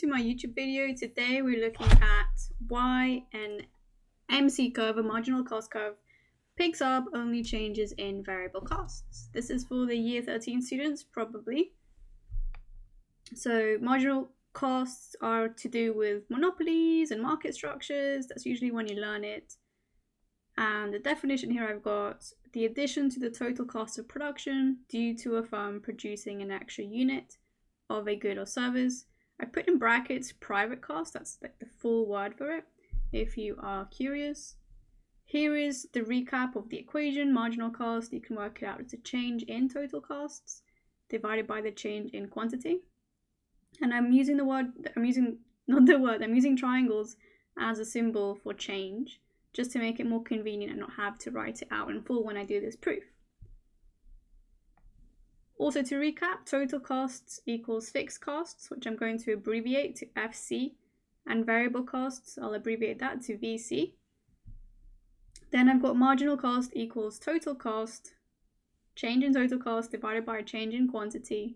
to my YouTube video. Today we're looking at why an MC curve, a marginal cost curve, picks up only changes in variable costs. This is for the year 13 students, probably. So marginal costs are to do with monopolies and market structures. That's usually when you learn it. And the definition here I've got the addition to the total cost of production due to a firm producing an extra unit of a good or service. I put in brackets private cost, that's like the full word for it, if you are curious. Here is the recap of the equation. Marginal cost, you can work it out as a change in total costs divided by the change in quantity. And I'm using triangles as a symbol for change, just to make it more convenient and not have to write it out in full when I do this proof. Also, to recap, total costs equals fixed costs, which I'm going to abbreviate to FC, and variable costs, I'll abbreviate that to VC. Then I've got marginal cost equals total cost, change in total cost divided by change in quantity,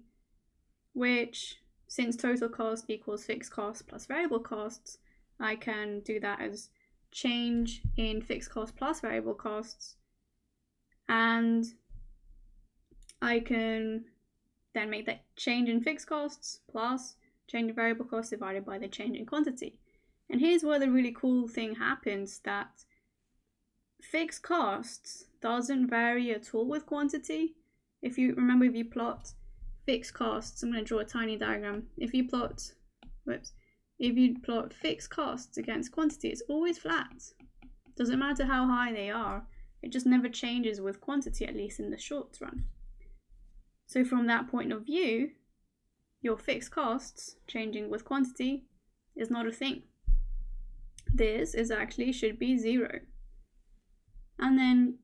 which, since total cost equals fixed costs plus variable costs, I can do that as change in fixed cost plus variable costs, and I can then make that change in fixed costs plus change in variable costs divided by the change in quantity. And here's where the really cool thing happens, that fixed costs doesn't vary at all with quantity. If you plot fixed costs, I'm going to draw a tiny diagram. If you plot fixed costs against quantity, it's always flat. Doesn't matter how high they are, it just never changes with quantity, at least in the short run. So from that point of view, your fixed costs changing with quantity is not a thing. This is actually should be 0. And then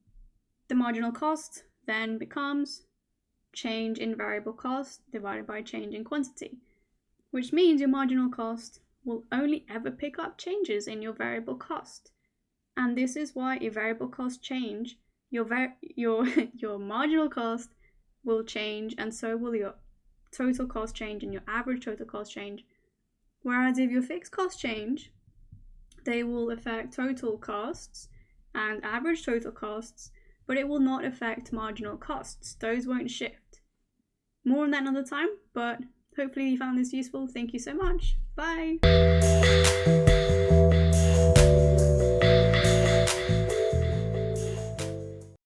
the marginal cost then becomes change in variable cost divided by change in quantity, which means your marginal cost will only ever pick up changes in your variable cost. And this is why a variable cost change, your marginal cost will change, and so will your total cost change and your average total cost change. Whereas if your fixed costs change, they will affect total costs and average total costs, but it will not affect marginal costs. Those won't shift. More on that another time, but hopefully you found this useful. Thank you so much. Bye.